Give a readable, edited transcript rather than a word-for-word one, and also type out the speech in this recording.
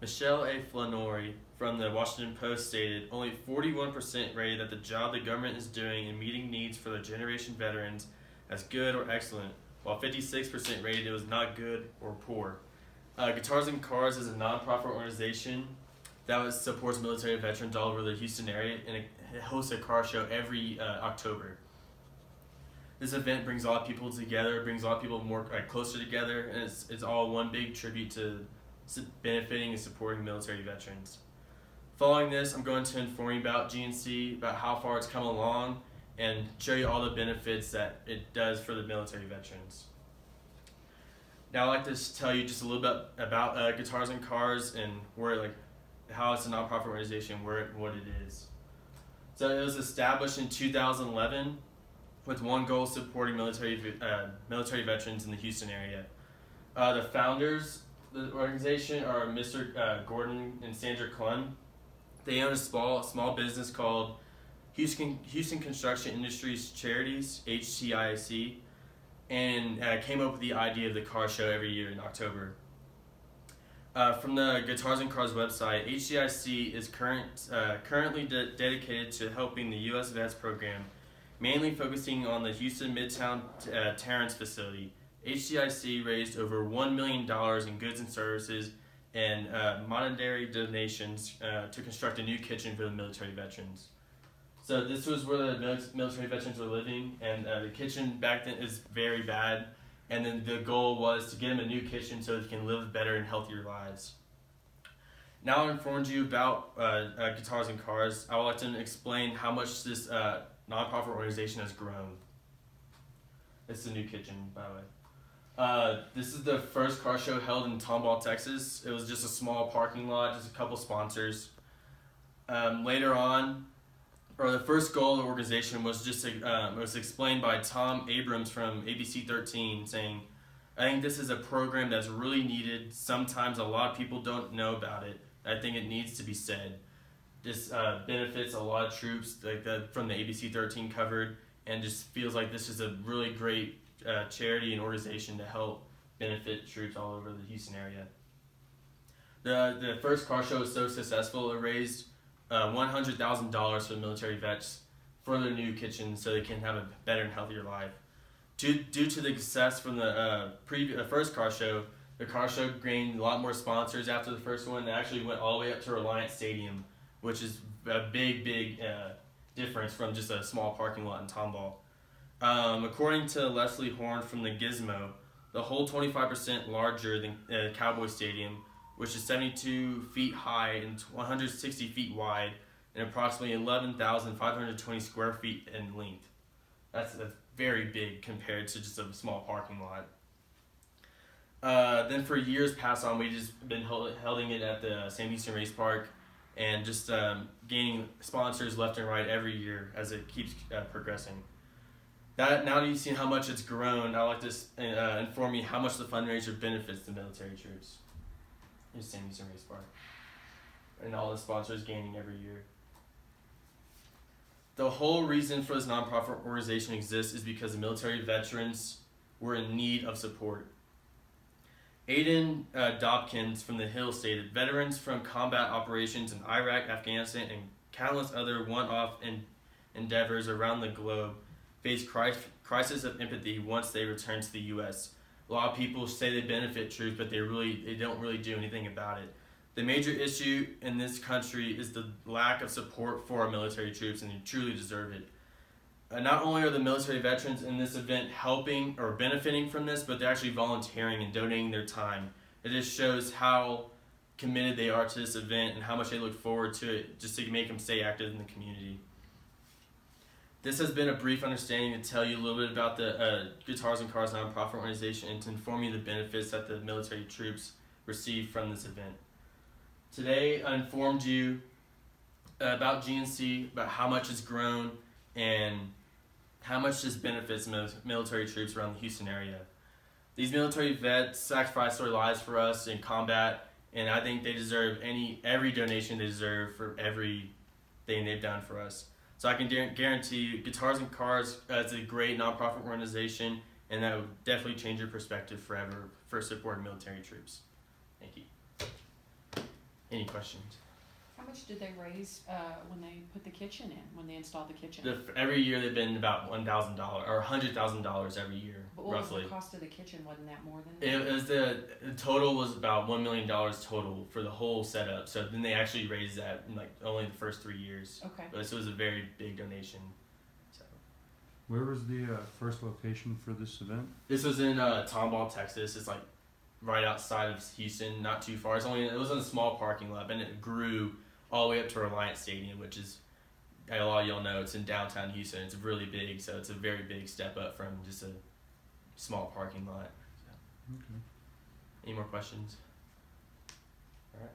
Michelle A. Flannery from the Washington Post stated, only 41% rated that the job the government is doing in meeting needs for the generation veterans as good or excellent, while 56% rated it was not good or poor. Guitars and Cars is a nonprofit organization that supports military veterans all over the Houston area, and it hosts a car show every October. This event brings a lot of people together, brings a lot of people more closer together, and it's all one big tribute to benefiting and supporting military veterans. Following this, I'm going to inform you about GNC, about how far it's come along, and show you all the benefits that it does for the military veterans. Now I'd like to tell you just a little bit about Guitars and Cars and how it's a nonprofit organization, what it is. So it was established in 2011 with one goal: supporting military veterans in the Houston area. The founders of the organization are Mr. Gordon and Sandra Clun. They own a small business called Houston Construction Industries Charities, HCIC, and came up with the idea of the car show every year in October. From the Guitars and Cars website, HCIC is currently dedicated to helping the U.S. Vets program, mainly focusing on the Houston Midtown Terrence facility. HCIC raised over $1 million in goods and services and monetary donations to construct a new kitchen for the military veterans. So this was where the military veterans were living, and the kitchen back then is very bad. And then the goal was to get them a new kitchen so they can live better and healthier lives. Now I've informed you about Guitars and Cars. I would like to explain how much this nonprofit organization has grown. It's the new kitchen, by the way. This is the first car show held in Tomball, Texas. It was just a small parking lot, just a couple sponsors. Later on, the first goal of the organization was was explained by Tom Abrams from ABC 13, saying, "I think this is a program that's really needed. Sometimes a lot of people don't know about it. I think it needs to be said. This benefits a lot of troops from the ABC 13 covered, and just feels like this is a really great charity and organization to help benefit troops all over the Houston area." The first car show was so successful, it raised $100,000 for the military vets for their new kitchen so they can have a better and healthier life. Due to the success from the first car show, the car show gained a lot more sponsors after the first one. It actually went all the way up to Reliant Stadium, which is a big difference from just a small parking lot in Tomball. According to Leslie Horn from the Gizmo, the whole 25% larger than Cowboy Stadium, which is 72 feet high and 160 feet wide and approximately 11,520 square feet in length. That's very big compared to just a small parking lot. Then for years past on, we've just been holding it at the Sam Houston Race Park and just gaining sponsors left and right every year as it keeps progressing. Now that you've seen how much it's grown, I'd like to inform you how much the fundraiser benefits the military troops. Here's Sam Houston Race Park. And all the sponsors gaining every year. The whole reason for this nonprofit organization exists is because the military veterans were in need of support. Aiden Dobkins from The Hill stated, "Veterans from combat operations in Iraq, Afghanistan, and countless other one-off endeavors around the globe face crisis of empathy once they return to the U.S. A lot of people say they benefit troops, but they don't really do anything about it. The major issue in this country is the lack of support for our military troops, and they truly deserve it. Not only are the military veterans in this event helping or benefiting from this, but they're actually volunteering and donating their time. It just shows how committed they are to this event and how much they look forward to it, just to make them stay active in the community." This has been a brief understanding to tell you a little bit about the Guitars and Cars nonprofit organization and to inform you the benefits that the military troops receive from this event. Today, I informed you about GNC, about how much it's grown, and how much this benefits military troops around the Houston area. These military vets sacrificed their lives for us in combat, and I think they deserve every donation they deserve for everything they've done for us. So I can guarantee you, Guitars and Cars is a great nonprofit organization, and that would definitely change your perspective forever for supporting military troops. Thank you. Any questions? How much did they raise when they put the kitchen in, when they installed the kitchen? Every year they've been about $1,000 or $100,000 every year, But what roughly. was the cost of the kitchen? Wasn't that more than that? It was the total was about $1 million total for the whole setup. So then they actually raised that in like only the first 3 years. Okay. But so it was a very big donation. So. Where was the first location for this event? This was in Tomball, Texas. It's like right outside of Houston, not too far. It was in a small parking lot, and it grew all the way up to Reliant Stadium, which is, a lot of y'all know, it's in downtown Houston. It's really big, so it's a very big step up from just a small parking lot. So. Okay. Any more questions? All right.